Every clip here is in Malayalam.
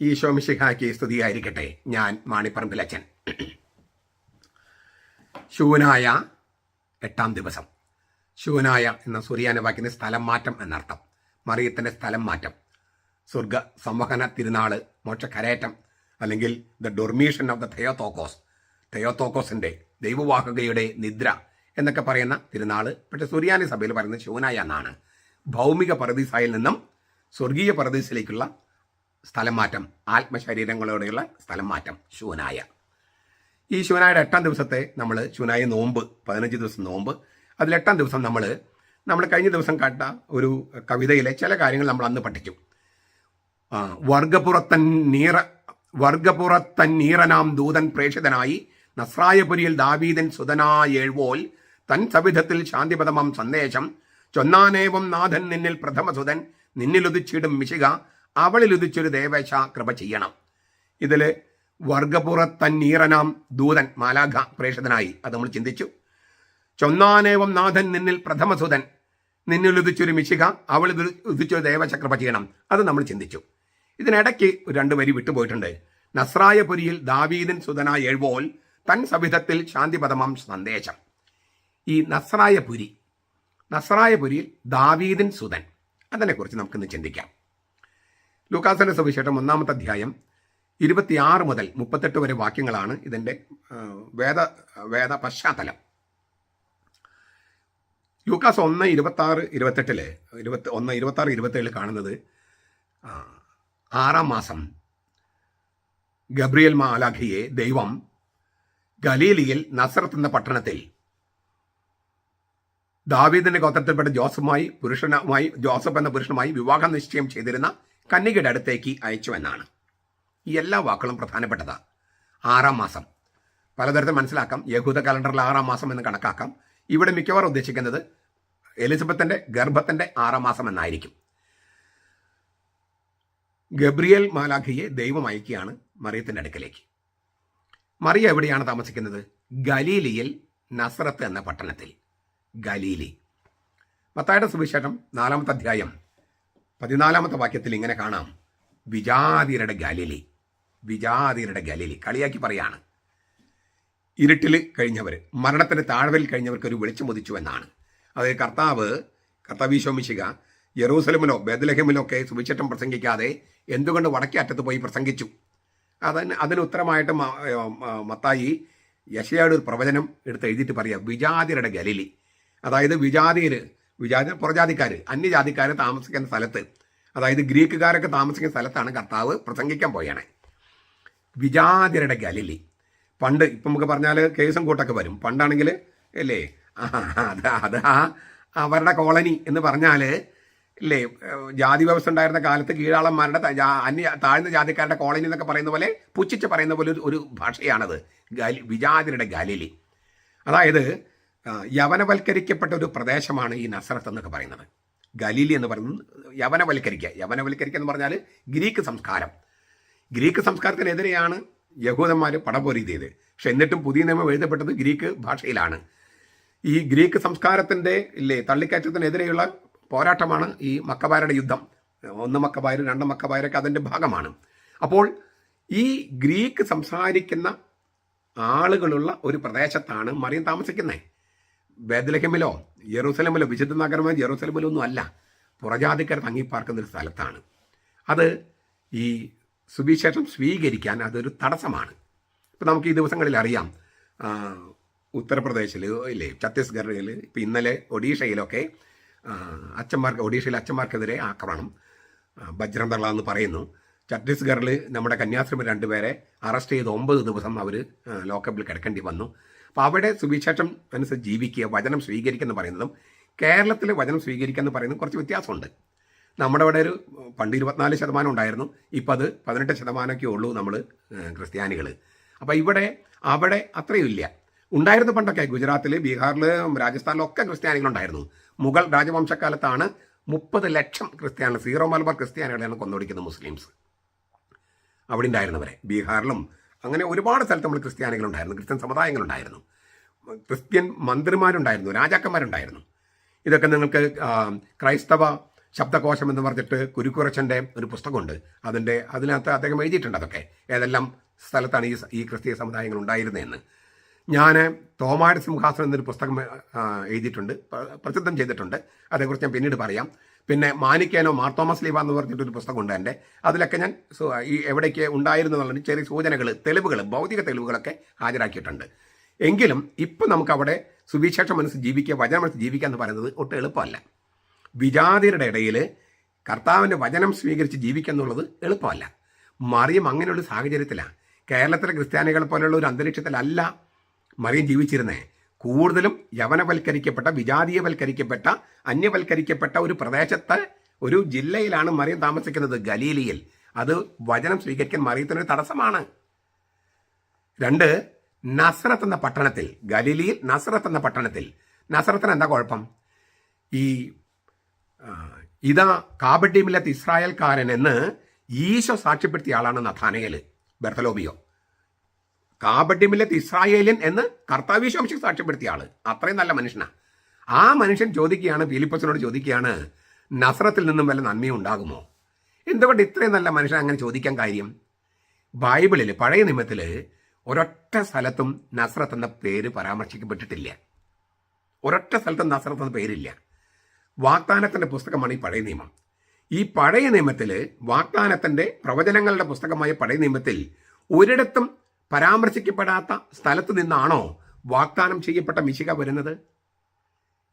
ഈശോ മിശിഹായ്ക്ക് സ്തുതിയായിരിക്കട്ടെ. ഞാൻ മാണിപ്പറമ്പിലച്ചൻ. ശൂനായ 8-ാം ദിവസം. ശൂനായ എന്ന സുറിയാന വാക്കിന് സ്ഥലം മാറ്റം എന്നർത്ഥം. മറിയത്തിൻ്റെ സ്ഥലം മാറ്റം, സ്വർഗ സംവഹന തിരുനാള്, മോക്ഷക്കരേറ്റം, അല്ലെങ്കിൽ ദ ഡൊർമീഷൻ ഓഫ് ദ തെയോത്തോക്കോസിൻ്റെ ദൈവവാഹകയുടെ നിദ്ര എന്നൊക്കെ പറയുന്ന തിരുനാള്. പക്ഷേ സുറിയാനി സഭയിൽ പറയുന്നത് ശൂനായ എന്നാണ്. ഭൗമിക പറുദീസായിൽ നിന്നും സ്വർഗീയ പറുദീസിലേക്കുള്ള സ്ഥലം മാറ്റം, ആത്മശരീരങ്ങളോടെയുള്ള സ്ഥലം മാറ്റം, ശൂനായ. ഈ ശൂനായുടെ 8-ാം ദിവസത്തെ നമ്മൾ ശൂനായ നോമ്പ്, 15 ദിവസം നോമ്പ്. അതിൽ 8-ാം ദിവസം നമ്മൾ കഴിഞ്ഞ ദിവസം കണ്ട ഒരു കവിതയിലെ ചില കാര്യങ്ങൾ നമ്മൾ അന്ന് പഠിച്ചു. വർഗപുറത്തന്നീറനാം ദൂതൻ പ്രേക്ഷിതനായി നസ്രായപുരിയിൽ ദാവീദൻ സുതനായേഴ്വോൽ തൻ സവിധത്തിൽ ശാന്തിപദമം സന്ദേശം ചൊന്നാനേവം നാഥൻ നിന്നിൽ പ്രഥമസുതൻ നിന്നിലുദിച്ചിടും മിശിക അവളിലുദിച്ചൊരു ദേവേശ കൃപ ചെയ്യണം. ഇതിൽ വർഗപുറത്തന്നീറനാം ദൂതൻ മാലാഖ പ്രേക്ഷിതനായി, അത് നമ്മൾ ചിന്തിച്ചു. ചൊന്നാനേവം നാഥൻ നിന്നിൽ പ്രഥമസുതൻ നിന്നിലുദിച്ചൊരു മിശിക അവളിലുദിച്ചൊരു ദേവേശ കൃപ ചെയ്യണം, അത് നമ്മൾ ചിന്തിച്ചു. ഇതിനിടയ്ക്ക് 2 വരി വിട്ടുപോയിട്ടുണ്ട്. നസ്രായപുരിയിൽ ദാവീദൻ സുതനായ എഴുവോൽ തൻ സവിധത്തിൽ ശാന്തിപദമം സന്ദേശം. ഈ നസ്രായപുരിയിൽ ദാവീദൻ സുതൻ, അതിനെക്കുറിച്ച് നമുക്കിന്ന് ചിന്തിക്കാം. ലൂക്കാസിന്റെ സുവിശേഷം 1-ാമത്തെ അധ്യായം 26 മുതൽ 38 വരെ വാക്യങ്ങളാണ് ഇതിൻ്റെ വേദ പശ്ചാത്തലം. ലൂക്കാസ് 1:26-27 കാണുന്നത് 6-ാം മാസം ഗബ്രിയേൽ മാലാഖയെ ദൈവം ഗലീലിയിൽ നസറത്ത് എന്ന പട്ടണത്തിൽ ദാവീദിന്റെ ഗോത്രത്തിൽപ്പെട്ട ജോസഫ് എന്ന പുരുഷനുമായി വിവാഹ നിശ്ചയം ചെയ്തിരുന്ന കന്യകയുടെ അടുത്തേക്ക് അയച്ചു എന്നാണ്. ഈ എല്ലാ വാക്കുകളും പ്രധാനപ്പെട്ടതാണ്. 6-ാം മാസം പലതരത്തിൽ മനസ്സിലാക്കാം. യഹൂദ കലണ്ടറിൽ 6-ാം മാസം എന്ന് കണക്കാക്കാം. ഇവിടെ മിക്കവാറും ഉദ്ദേശിക്കുന്നത് എലിസബത്തിന്റെ ഗർഭത്തിന്റെ 6-ാം മാസം എന്നായിരിക്കും. ഗബ്രിയേൽ മാലാഖയെ ദൈവം അയക്കുകയാണ് മറിയത്തിന്റെ അടുക്കലേക്ക്. മറിയ എവിടെയാണ് താമസിക്കുന്നത്? ഗലീലിയിൽ നസറത്ത് എന്ന പട്ടണത്തിൽ. ഗലീലി. മത്തായിയുടെ സുവിശേഷം 4-ാമത്തെ അധ്യായം 14-ാമത്തെ വാക്യത്തിൽ ഇങ്ങനെ കാണാം, വിജാതിയരുടെ ഗലീലി. കളിയാക്കി പറയാണ്. ഇരുട്ടിൽ കഴിഞ്ഞവർ, മരണത്തിന് താഴ്വരയിൽ കഴിഞ്ഞവർക്ക് ഒരു വെളിച്ചം ഉദിച്ചു എന്നാണ്. അതായത് കർത്താവീശോ മിശിഹ യെറൂസലമിലോ ബേത്ലഹേമിലോ ഒക്കെ സുവിശേഷം പ്രസംഗിക്കാതെ എന്തുകൊണ്ട് വടക്കേ അറ്റത്ത് പോയി പ്രസംഗിച്ചു? അതിന് ഉത്തരമായിട്ട് മത്തായി യെശയ്യായുടെ ഒരു പ്രവചനം എടുത്ത് എഴുതിയിട്ട് പറയുക, വിജാതിയരുടെ ഗലീലി. അതായത് വിജാതിയർ പുറജാതിക്കാർ, അന്യജാതിക്കാർ താമസിക്കുന്ന സ്ഥലത്ത്, അതായത് ഗ്രീക്കുകാരൊക്കെ താമസിക്കുന്ന സ്ഥലത്താണ് കർത്താവ് പ്രസംഗിക്കാൻ പോയാണ്. വിജാതിയരുടെ ഗലീലി. പണ്ട് ഇപ്പം നമുക്ക് പറഞ്ഞാൽ കേസും കൂട്ടൊക്കെ വരും. പണ്ടാണെങ്കിൽ അല്ലേ, അത് അവരുടെ കോളനി എന്ന് പറഞ്ഞാൽ ഇല്ലേ, ജാതി വ്യവസ്ഥ ഉണ്ടായിരുന്ന കാലത്ത് കീഴാളന്മാരുടെ താഴ്ന്ന ജാതിക്കാരുടെ കോളനി എന്നൊക്കെ പറയുന്ന പോലെ, പുച്ഛിച്ച് പറയുന്ന പോലെ ഒരു ഭാഷയാണത് വിജാതിയരുടെ ഗലീലി. അതായത് യവനവൽക്കരിക്കപ്പെട്ട ഒരു പ്രദേശമാണ് ഈ നസറത്ത് എന്നൊക്കെ പറയുന്നത്. ഗലീലി എന്ന് പറയുന്നത് യവനവൽക്കരിക്കുക എന്ന് പറഞ്ഞാൽ ഗ്രീക്ക് സംസ്കാരത്തിനെതിരെയാണ് യഹൂദന്മാർ പടപൊരുതിയത്. പക്ഷെ എന്നിട്ടും പുതിയ നിയമം എഴുതപ്പെട്ടത് ഗ്രീക്ക് ഭാഷയിലാണ്. ഈ ഗ്രീക്ക് സംസ്കാരത്തിൻ്റെ തള്ളിക്കയറ്റത്തിനെതിരെയുള്ള പോരാട്ടമാണ് ഈ മക്കബായരുടെ യുദ്ധം. 1 മക്കബായർ 2 മക്കബായരൊക്കെ അതിൻ്റെ ഭാഗമാണ്. അപ്പോൾ ഈ ഗ്രീക്ക് സംസാരിക്കുന്ന ആളുകളുള്ള ഒരു പ്രദേശത്താണ് മറിയം താമസിക്കുന്നത്. ബേത്ലഹേമിലോ യെറൂസലമിലോ, വിശുദ്ധ നഗരമായ യെറൂസലമിലോ ഒന്നും അല്ല, പുറജാതിക്കാർ തങ്ങിപ്പാർക്കുന്ന ഒരു സ്ഥലത്താണ്. അത് ഈ സുവിശേഷം സ്വീകരിക്കാൻ അതൊരു തടസ്സമാണ്. ഇപ്പം നമുക്ക് ഈ ദിവസങ്ങളിൽ അറിയാം, ഉത്തർപ്രദേശിൽ ഇല്ലേ, ഛത്തീസ്ഗഡിൽ, ഇപ്പം ഇന്നലെ ഒഡീഷയിലൊക്കെ ഒഡീഷയിലെ അച്ഛന്മാർക്കെതിരെ ആക്രമണം, ബജ്രംദള എന്ന് പറയുന്നു. ഛത്തീസ്ഗഡിൽ നമ്മുടെ കന്യാസ്ത്രീ 2 പേരെ അറസ്റ്റ് ചെയ്ത് 9 ദിവസം അവർ ലോക്കപ്പിൽ കിടക്കേണ്ടി വന്നു. അപ്പോൾ അവിടെ സുവിശേഷം അനുസരിച്ച് ജീവിക്കുക, വചനം സ്വീകരിക്കുക എന്ന് പറയുന്നതും കേരളത്തിൽ വചനം സ്വീകരിക്കുക എന്ന് പറയുന്നതും കുറച്ച് വ്യത്യാസമുണ്ട്. നമ്മുടെ ഇവിടെ പണ്ട് 24% ഉണ്ടായിരുന്നു, ഇപ്പം അത് 18% ഉള്ളൂ നമ്മൾ ക്രിസ്ത്യാനികൾ. അപ്പോൾ അവിടെ അത്രയും ഇല്ല. ഉണ്ടായിരുന്നു പണ്ടൊക്കെ. ഗുജറാത്തിൽ, ബീഹാറിൽ, രാജസ്ഥാനിലൊക്കെ ക്രിസ്ത്യാനികളുണ്ടായിരുന്നു. മുഗൾ രാജവംശക്കാലത്താണ് 30 ലക്ഷം ക്രിസ്ത്യാനികൾ, സീറോ മലബാർ ക്രിസ്ത്യാനികളെയാണ് കൊന്നൊടിക്കുന്നത് മുസ്ലിംസ്. അവിടെ ഉണ്ടായിരുന്നവരെ ബീഹാറിലും അങ്ങനെ ഒരുപാട് സ്ഥലത്ത് നമ്മൾ ക്രിസ്ത്യാനികളുണ്ടായിരുന്നു, ക്രിസ്ത്യൻ സമുദായങ്ങളുണ്ടായിരുന്നു, ക്രിസ്ത്യൻ മന്ത്രിമാരുണ്ടായിരുന്നു, രാജാക്കന്മാരുണ്ടായിരുന്നു. ഇതൊക്കെ നിങ്ങൾക്ക് ക്രൈസ്തവ ശബ്ദകോശം എന്ന് പറഞ്ഞിട്ട് കുരുക്കുറച്ചൻ്റെ ഒരു പുസ്തകമുണ്ട്. അതിനകത്ത് അദ്ദേഹം എഴുതിയിട്ടുണ്ട് അതൊക്കെ ഏതെല്ലാം സ്ഥലത്താണ് ഈ ക്രിസ്തീയ സമുദായങ്ങൾ ഉണ്ടായിരുന്നതെന്ന്. ഞാൻ തോമായുടെ സിംഹാസനം എന്നൊരു പുസ്തകം എഴുതിയിട്ടുണ്ട്, പ്രസിദ്ധം ചെയ്തിട്ടുണ്ട്. അതേക്കുറിച്ച് ഞാൻ പിന്നീട് പറയാം. പിന്നെ മാനിക്കേനോ മാർത്തോമസ് ലീവ എന്ന് പറഞ്ഞിട്ടൊരു പുസ്തകമുണ്ട് എൻ്റെ. അതിലൊക്കെ ഞാൻ ഈ എവിടേക്ക് ഉണ്ടായിരുന്നു എന്നുള്ള ചെറിയ സൂചനകൾ, തെളിവുകൾ, ഭൗതിക തെളിവുകളൊക്കെ ഹാജരാക്കിയിട്ടുണ്ട്. എങ്കിലും ഇപ്പം നമുക്കവിടെ സുവിശേഷം മനസ്സ് ജീവിക്കുക, വചനം മനസ്സ് ജീവിക്കുക എന്ന് പറയുന്നത് ഒട്ടും എളുപ്പമല്ല. വിജാതിയുടെ ഇടയിൽ കർത്താവിൻ്റെ വചനം സ്വീകരിച്ച് ജീവിക്കുക എന്നുള്ളത് എളുപ്പമല്ല. മറിയം അങ്ങനെയുള്ള സാഹചര്യത്തിലാണ്. കേരളത്തിലെ ക്രിസ്ത്യാനികളെ പോലെയുള്ള ഒരു അന്തരീക്ഷത്തിലല്ല മറിയം ജീവിച്ചിരുന്നേ. കൂടുതലും യവനവൽക്കരിക്കപ്പെട്ട, വിജാതീയവൽക്കരിക്കപ്പെട്ട, അന്യവൽക്കരിക്കപ്പെട്ട ഒരു പ്രദേശത്തെ ഒരു ജില്ലയിലാണ് മറിയം താമസിക്കുന്നത്, ഗലീലിയിൽ. അത് വചനം സ്വീകരിക്കാൻ മറിയത്തിനൊരു തടസ്സമാണ്. 2, നസ്രത്ത് എന്ന പട്ടണത്തിൽ, ഗലീലിയിൽ നസ്രത്ത് എന്ന പട്ടണത്തിൽ, നസ്രത്തിന് എന്താ കുഴപ്പം? ഇതാ കാബഡ്യമില്ലാത്ത ഇസ്രായേൽക്കാരൻ എന്ന് ഈശോ സാക്ഷ്യപ്പെടുത്തിയ ആളാണ് നഥാനയേൽ ബർത്തലോമിയോ. കാബഡ്യമില്ലാത്ത ഇസ്രായേലിയൻ എന്ന് കർത്താവീശോ സാക്ഷ്യപ്പെടുത്തിയ ആള്. അത്രയും നല്ല മനുഷ്യനാണ്. ആ മനുഷ്യൻ ചോദിക്കുകയാണ്, ഫിലിപ്പോസിനോട് ചോദിക്കുകയാണ്, നസ്രത്തിൽ നിന്നും വല്ല നന്മയും ഉണ്ടാകുമോ? എന്തുകൊണ്ട് ഇത്രയും നല്ല മനുഷ്യൻ അങ്ങനെ ചോദിക്കാൻ കാര്യം? ബൈബിളിൽ പഴയ നിയമത്തിൽ ഒരൊറ്റ സ്ഥലത്തും നസ്രത്ത് എന്ന പേര് പരാമർശിക്കപ്പെട്ടിട്ടില്ല. ഒരൊറ്റ സ്ഥലത്തും നസ്രത്ത് എന്ന പേരില്ല. വാഗ്ദാനത്തിൻ്റെ പുസ്തകമാണ് ഈ പഴയ നിയമം. ഈ പഴയ നിയമത്തിൽ, വാഗ്ദാനത്തിൻ്റെ പ്രവചനങ്ങളുടെ പുസ്തകമായ പഴയ നിയമത്തിൽ ഒരിടത്തും പരാമർശിക്കപ്പെടാത്ത സ്ഥലത്ത് നിന്നാണോ വാഗ്ദാനം ചെയ്യപ്പെട്ട മിശിഹ വരുന്നത്?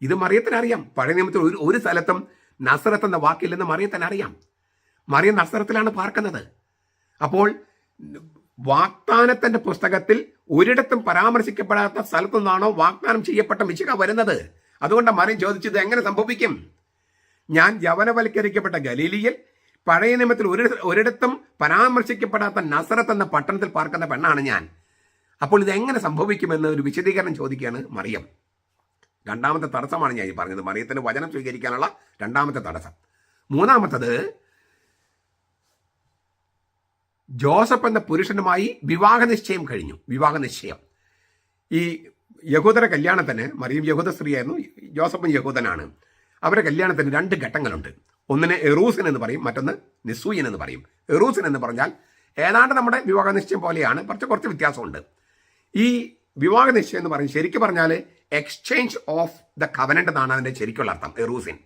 ഇത് മറിയത്തിനറിയാം. പഴയ നിയമത്തിൽ ഒരു സ്ഥലത്തും നസ്രത്ത് എന്ന വാക്കില്ലെന്ന് മറിയത്തിനറിയാം. മറിയം നസ്രത്തിലാണ് പാർക്കുന്നത്. അപ്പോൾ വാഗ്ദാനത്തിന്റെ പുസ്തകത്തിൽ ഒരിടത്തും പരാമർശിക്കപ്പെടാത്ത സ്ഥലത്തു നിന്നാണോ വാഗ്ദാനം ചെയ്യപ്പെട്ട മിശിഹ വരുന്നത്? അതുകൊണ്ട് മറിയം ചോദിച്ചത് എങ്ങനെ സംഭവിക്കും? ഞാൻ യവനവൽക്കരിക്കപ്പെട്ട ഗലീലിയിൽ പഴയ നിയമത്തിൽ ഒരിടത്തും പരാമർശിക്കപ്പെടാത്ത നസറത്ത് എന്ന പട്ടണത്തിൽ പാർക്കുന്ന പെണ്ണാണ് ഞാൻ. അപ്പോൾ ഇതെങ്ങനെ സംഭവിക്കുമെന്ന് ഒരു വിശദീകരണം ചോദിക്കുകയാണ് മറിയം. 2ാമത്തെ തടസ്സമാണ് ഞാൻ ഈ പറഞ്ഞത്, മറിയത്തിന് വചനം സ്വീകരിക്കാനുള്ള 2ാമത്തെ തടസ്സം. 3ാമത്തത്, ജോസഫ് എന്ന പുരുഷനുമായി വിവാഹ നിശ്ചയം കഴിഞ്ഞു. വിവാഹ നിശ്ചയം ഈ യഹൂദര കല്യാണത്തിന്, മറിയം യഹൂദ സ്ത്രീയായിരുന്നു, ജോസഫും യഹൂദനാണ്. അവരുടെ കല്യാണത്തിന് 2 ഘട്ടങ്ങളുണ്ട്. ഒന്നിന് എറൂസിൻ എന്ന് പറയും, മറ്റൊന്ന് നിസൂയൻ എന്ന് പറയും. എറൂസിൻ എന്ന് പറഞ്ഞാൽ ഏതാണ്ട് നമ്മുടെ വിവാഹ നിശ്ചയം പോലെയാണ്, കുറച്ച് വ്യത്യാസമുണ്ട്. ഈ വിവാഹ നിശ്ചയം എന്ന് പറയും ശരിക്കും പറഞ്ഞാൽ എക്സ്ചേഞ്ച് ഓഫ് ദ കവനന്റ് എന്നാണ് അതിൻ്റെ ശരിക്കുള്ള അർത്ഥം. എറൂസിൻ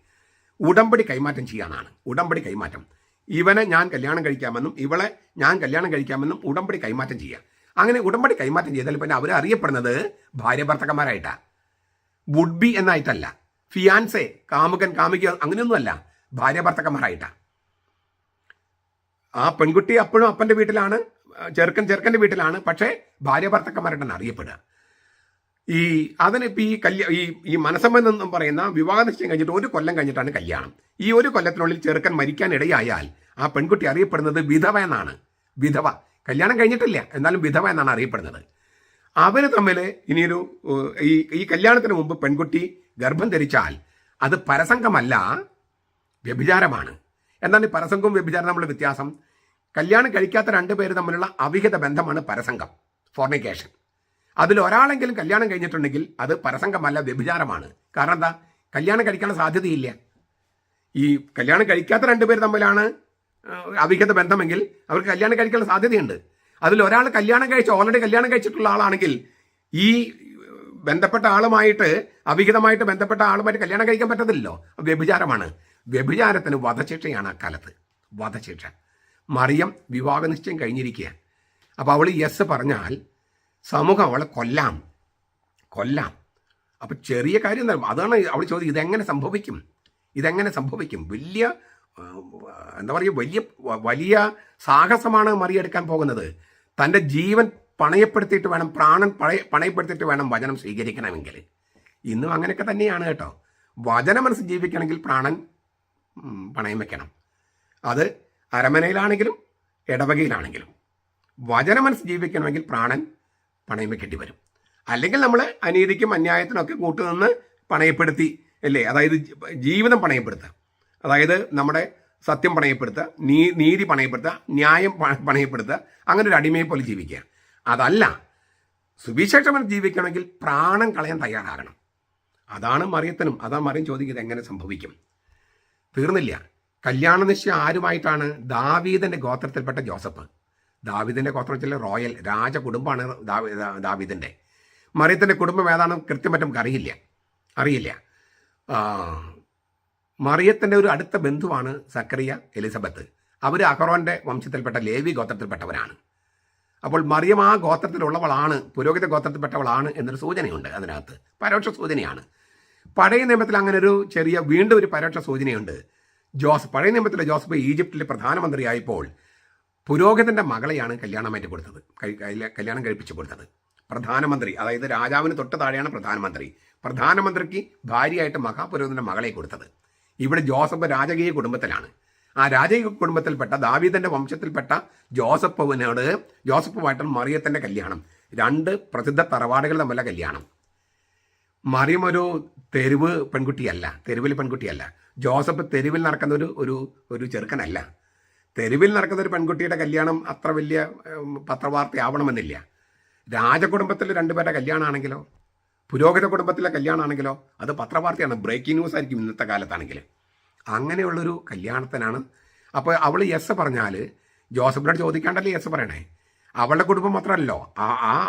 ഉടമ്പടി കൈമാറ്റം ചെയ്യാനാണ്. ഉടമ്പടി കൈമാറ്റം. ഇവനെ ഞാൻ കല്യാണം കഴിക്കാമെന്നും ഇവളെ ഞാൻ കല്യാണം കഴിക്കാമെന്നും ഉടമ്പടി കൈമാറ്റം ചെയ്യുക. അങ്ങനെ ഉടമ്പടി കൈമാറ്റം ചെയ്താൽ പിന്നെ അവർ അറിയപ്പെടുന്നത് ഭാര്യ ഭർത്തക്കന്മാരായിട്ടാണ്, വുഡ് ബി എന്നായിട്ടല്ല, ഫിയാൻസെ, കാമുകൻ കാമുക അങ്ങനെയൊന്നുമല്ല, ഭാര്യ ഭർത്തക്കന്മാരായിട്ടാണ്. ആ പെൺകുട്ടി അപ്പോഴും അപ്പൻ്റെ വീട്ടിലാണ്, ചെറുക്കൻ്റെ വീട്ടിലാണ്, പക്ഷേ ഭാര്യ ഭർത്തക്കന്മാരായിട്ടാണ് അറിയപ്പെടുക. അതിനിപ്പോൾ ഈ മനസ്സമ്മതം എന്ന് പറയുന്ന വിവാഹ നിശ്ചയം കഴിഞ്ഞിട്ട് 1 കൊല്ലം കഴിഞ്ഞിട്ടാണ് കല്യാണം. ഈ 1 കൊല്ലത്തിനുള്ളിൽ ചെറുക്കൻ മരിക്കാൻ ഇടയായാൽ ആ പെൺകുട്ടി അറിയപ്പെടുന്നത് വിധവ എന്നാണ്. വിധവ, കല്യാണം കഴിഞ്ഞിട്ടില്ല എന്നാലും വിധവ എന്നാണ് അറിയപ്പെടുന്നത്. അവർ തമ്മിൽ ഇനിയൊരു ഈ കല്യാണത്തിന് മുമ്പ് പെൺകുട്ടി ഗർഭം ധരിച്ചാൽ അത് പരസംഗമല്ല, വ്യഭിചാരമാണ്. എന്താണ് ഈ പരസംഗവും വ്യഭിചാരം തമ്മിലുള്ള വ്യത്യാസം? കല്യാണം കഴിക്കാത്ത 2 പേര് തമ്മിലുള്ള അവിഹിത ബന്ധമാണ് പരസംഗം, ഫോർണിക്കേഷൻ. അതിൽ ഒരാളെങ്കിലും കല്യാണം കഴിഞ്ഞിട്ടുണ്ടെങ്കിൽ അത് പരസംഗമല്ല, വ്യഭിചാരമാണ്. കാരണം എന്താ? കല്യാണം കഴിക്കാനുള്ള സാധ്യതയില്ല. ഈ കല്യാണം കഴിക്കാത്ത 2 പേര് തമ്മിലാണ് അവിഹിത ബന്ധമെങ്കിൽ അവർക്ക് കല്യാണം കഴിക്കാനുള്ള സാധ്യതയുണ്ട്. അതിൽ ഒരാൾ ഓൾറെഡി കല്യാണം കഴിച്ചിട്ടുള്ള ആളാണെങ്കിൽ ഈ ബന്ധപ്പെട്ട ആളുമായിട്ട്, അവിഹിതമായിട്ട് ബന്ധപ്പെട്ട ആളുമായിട്ട് കല്യാണം കഴിക്കാൻ പറ്റത്തില്ലല്ലോ. വ്യഭിചാരമാണ്. വ്യഭിചാരത്തിന് വധശിക്ഷയാണ് അക്കാലത്ത്, വധശിക്ഷ. മറിയം വിവാഹ നിശ്ചയം കഴിഞ്ഞിരിക്കുക. അപ്പോൾ അവൾ യെസ് പറഞ്ഞാൽ സമൂഹം അവളെ കൊല്ലാം. അപ്പോൾ ചെറിയ കാര്യം അതാണ് അവൾ ചോദിക്കും, ഇതെങ്ങനെ സംഭവിക്കും? വലിയ എന്താ പറയുക, വലിയ സാഹസമാണ് മറിയെടുക്കാൻ പോകുന്നത്. തൻ്റെ ജീവൻ പണയപ്പെടുത്തിയിട്ട് വേണം, പ്രാണൻ പണയപ്പെടുത്തിയിട്ട് വേണം വചനം സ്വീകരിക്കണമെങ്കിൽ. ഇന്നും അങ്ങനെയൊക്കെ തന്നെയാണ് കേട്ടോ. വചന മനസ്സ് ജീവിക്കണമെങ്കിൽ പ്രാണൻ പണയം വെക്കണം. അത് അരമനയിലാണെങ്കിലും ഇടവകയിലാണെങ്കിലും വചന മനസ്സ് ജീവിക്കണമെങ്കിൽ പ്രാണൻ പണയം വെക്കേണ്ടി വരും. അല്ലെങ്കിൽ നമ്മൾ അനീതിക്കും അന്യായത്തിനൊക്കെ കൂട്ടുനിന്ന് പണയപ്പെടുത്തി അല്ലേ, അതായത് ജീവിതം പണയപ്പെടുത്തുക, അതായത് നമ്മുടെ സത്യം പണയപ്പെടുത്തുക, നീതി പണയപ്പെടുത്തുക, ന്യായം പണയപ്പെടുത്തുക, അങ്ങനെ ഒരു അടിമയെ പോലെ ജീവിക്കുക. അതല്ല, സുവിശേഷം ജീവിക്കണമെങ്കിൽ പ്രാണൻ കളയാൻ തയ്യാറാകണം. അതാണ് മറിയത്തിനും, അതാണ് മറിയം ചോദിക്കുന്നത് എങ്ങനെ സംഭവിക്കും. തീർന്നില്ല. കല്യാണ നിശ്ചയം ആരുമായിട്ടാണ്? ദാവീദിന്റെ ഗോത്രത്തിൽപ്പെട്ട ജോസഫ്. ദാവീദിന്റെ ഗോത്രത്തിൽ റോയൽ രാജകുടുംബമാണ് ദാവീദിന്റെ. മറിയത്തിന്റെ കുടുംബം ഏതാണെന്ന് കൃത്യമായിട്ട് നമുക്ക് അറിയില്ല. മറിയത്തിന്റെ ഒരു അടുത്ത ബന്ധുവാണ് സക്കറിയ, എലിസബത്ത്. അവർ അഹറോന്റെ വംശത്തിൽപ്പെട്ട ലേവി ഗോത്രത്തിൽപ്പെട്ടവരാണ്. അപ്പോൾ മറിയം ആ ഗോത്രത്തിലുള്ളവളാണ്, പുരോഹിത ഗോത്രത്തിൽപ്പെട്ടവളാണ് എന്നൊരു സൂചനയുണ്ട്. അതിനകത്ത് പരോക്ഷ സൂചനയാണ്. പഴയ നിയമത്തിൽ അങ്ങനെ ഒരു ചെറിയ വീണ്ടും ഒരു പരോക്ഷ സൂചനയുണ്ട്. പഴയ നിയമത്തിലെ ജോസഫ് ഈജിപ്തിലെ പ്രധാനമന്ത്രിയായപ്പോൾ പുരോഹിതന്റെ മകളെയാണ് കല്യാണമായിട്ട് കൊടുത്തത്, കല്യാണം കഴിപ്പിച്ചു കൊടുത്തത്. പ്രധാനമന്ത്രി, അതായത് രാജാവിന് തൊട്ട് താഴെയാണ് പ്രധാനമന്ത്രി. പ്രധാനമന്ത്രിക്ക് ഭാര്യയായിട്ട് മഹാപുരോഹിതന്റെ മകളെ കൊടുത്തത്. ഇവിടെ ജോസഫ് രാജകീയ കുടുംബത്തിലാണ്. ആ രാജകീയ കുടുംബത്തിൽപ്പെട്ട ദാവീദിന്റെ വംശത്തിൽപ്പെട്ട ജോസഫുമായിട്ടും മറിയത്തിന്റെ കല്യാണം. രണ്ട് പ്രസിദ്ധ തറവാടുകൾ തമ്മിലുള്ള കല്യാണം. മറിയം ഒരു തെരുവിൽ പെൺകുട്ടിയല്ല. ജോസഫ് തെരുവിൽ നടക്കുന്ന ഒരു ചെറുക്കനല്ല. തെരുവിൽ നടക്കുന്ന ഒരു പെൺകുട്ടിയുടെ കല്യാണം അത്ര വലിയ പത്രവാർത്തയാവണമെന്നില്ല. രാജകുടുംബത്തിൽ രണ്ടുപേരുടെ കല്യാണമാണെങ്കിലോ, പുരോഹിത കുടുംബത്തിലെ കല്യാണമാണെങ്കിലോ അത് പത്രവാർത്തയാണ്, ബ്രേക്കിംഗ് ന്യൂസ് ആയിരിക്കും ഇന്നത്തെ കാലത്താണെങ്കിൽ. അങ്ങനെയുള്ളൊരു കല്യാണത്തിനാണ്. അപ്പോൾ അവൾ യെസ് പറഞ്ഞാൽ ജോസഫിനോട് ചോദിക്കാണ്ടല്ലേ യെസ് പറയണേ. അവളുടെ കുടുംബം മാത്രമല്ലോ,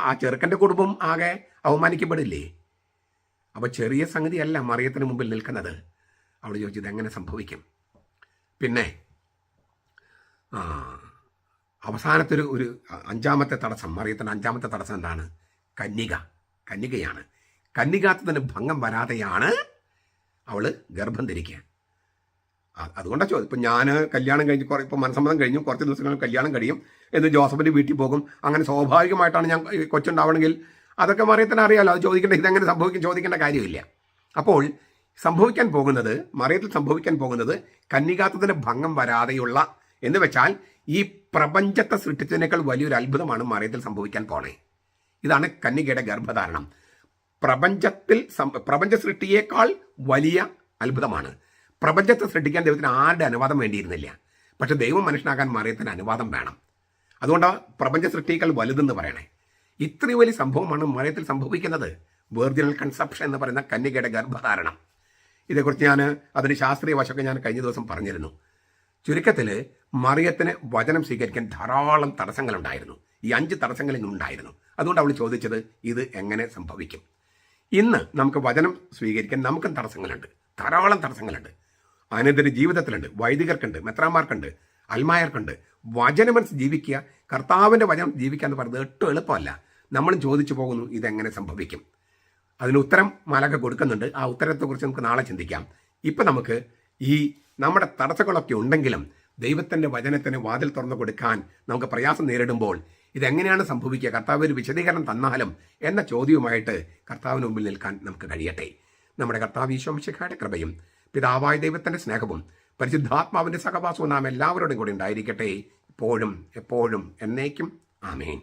ആ ചെറുക്കൻ്റെ കുടുംബം ആകെ അവമാനിക്കപ്പെടില്ലേ? അപ്പോൾ ചെറിയ സംഗതിയല്ല മറിയത്തിന് മുമ്പിൽ നിൽക്കുന്നത്. അവൾ ചോദിച്ചു ഇതെങ്ങനെ സംഭവിക്കും? പിന്നെ അവസാനത്തെ ഒരു അഞ്ചാമത്തെ തടസ്സം, മറിയത്തിൻ്റെ അഞ്ചാമത്തെ തടസ്സം എന്താണ്? കന്യകയാണ്. കന്യകാത്വത്തിന് ഭംഗം വരാതെയാണ് അവൾ ഗർഭം ധരിക്കുക. അതുകൊണ്ടാണ് ചോദിച്ചത്. ഇപ്പം ഞാൻ കല്യാണം കഴിഞ്ഞ് ഇപ്പോൾ മനസ്സമ്മതം കഴിഞ്ഞു, കുറച്ച് ദിവസങ്ങൾ കല്യാണം കഴിയും, എന്ന് ജോസഫിൻ്റെ വീട്ടിൽ പോകും. അങ്ങനെ സ്വാഭാവികമായിട്ടാണ് ഞാൻ കൊച്ചുണ്ടാവണമെങ്കിൽ അതൊക്കെ മറിയത്തിന് അറിയാമല്ലോ. അത് ഇതെങ്ങനെ സംഭവിക്കും ചോദിക്കേണ്ട കാര്യമില്ല. അപ്പോൾ മറിയത്തിൽ സംഭവിക്കാൻ പോകുന്നത് കന്യകാത്വത്തിന് ഭംഗം വരാതെയുള്ള, എന്ന് വെച്ചാൽ ഈ പ്രപഞ്ചത്തെ സൃഷ്ടിച്ചതിനേക്കാൾ വലിയൊരു അത്ഭുതമാണ് മറിയത്തിൽ സംഭവിക്കാൻ പോണേ. ഇതാണ് കന്യകയുടെ ഗർഭധാരണം. പ്രപഞ്ച സൃഷ്ടിയേക്കാൾ വലിയ അത്ഭുതമാണ്. പ്രപഞ്ചത്തെ സൃഷ്ടിക്കാൻ ദൈവത്തിന് ആരുടെ അനുവാദം വേണ്ടിയിരുന്നില്ല. പക്ഷെ ദൈവം മനുഷ്യനാകാൻ മറിയത്തിന് അനുവാദം വേണം. അതുകൊണ്ടാണ് പ്രപഞ്ച സൃഷ്ടിയേക്കാൾ വലുതെന്ന് പറയണേ. ഇത്രയും വലിയ സംഭവമാണ് മറിയത്തിൽ സംഭവിക്കുന്നത്. വെർജിനൽ കൺസെപ്ഷൻ എന്ന് പറയുന്ന കന്യകയുടെ ഗർഭധാരണം. ഇതേക്കുറിച്ച് അതിന് ശാസ്ത്രീയ വശമൊക്കെ ഞാൻ കഴിഞ്ഞ ദിവസം പറഞ്ഞിരുന്നു. ചുരുക്കത്തിൽ മറിയത്തിന് വചനം സ്വീകരിക്കാൻ ധാരാളം തടസ്സങ്ങളുണ്ടായിരുന്നു. ഈ 5 തടസ്സങ്ങൾ ഇന്നുണ്ടായിരുന്നു. അതുകൊണ്ട് അവൾ ചോദിച്ചത് ഇത് എങ്ങനെ സംഭവിക്കും? ഇന്ന് നമുക്ക് വചനം സ്വീകരിക്കാൻ നമുക്കും തടസ്സങ്ങളുണ്ട്, ധാരാളം തടസ്സങ്ങളുണ്ട്. അനന്തര ജീവിതത്തിലുണ്ട്, വൈദികർക്കുണ്ട്, മെത്രാന്മാർക്കുണ്ട്, അൽമായർക്കുണ്ട്. വചനമനുസരിച്ച് ജീവിക്കുക, കർത്താവിൻ്റെ വചനം ജീവിക്കുക എന്ന് പറയുന്നത് ഒട്ടും എളുപ്പമല്ല. നമ്മളും ചോദിച്ചു പോകുന്നു ഇതെങ്ങനെ സംഭവിക്കും? അതിന് ഉത്തരം മാലാഖ കൊടുക്കുന്നുണ്ട്. ആ ഉത്തരത്തെക്കുറിച്ച് നമുക്ക് നാളെ ചിന്തിക്കാം. ഇപ്പം നമുക്ക് നമ്മുടെ തടസ്സങ്ങളൊക്കെ ഉണ്ടെങ്കിലും ദൈവത്തിൻ്റെ വചനത്തിന് വാതിൽ തുറന്നു കൊടുക്കാൻ നമുക്ക് പ്രയാസം നേരിടുമ്പോൾ ഇതെങ്ങനെയാണ് സംഭവിക്കുക, കർത്താവ് ഒരു വിശദീകരണം തന്നാലും എന്ന ചോദ്യവുമായിട്ട് കർത്താവിന് മുമ്പിൽ നിൽക്കാൻ നമുക്ക് കഴിയട്ടെ. നമ്മുടെ കർത്താവ് ഈശോ മിശിഹായുടെ കൃപയും പിതാവായ ദൈവത്തിൻ്റെ സ്നേഹവും പരിശുദ്ധാത്മാവിൻ്റെ സഹവാസവും നാം എല്ലാവരോടും കൂടി ഉണ്ടായിരിക്കട്ടെ, ഇപ്പോഴും എപ്പോഴും എന്നേക്കും. ആമേൻ.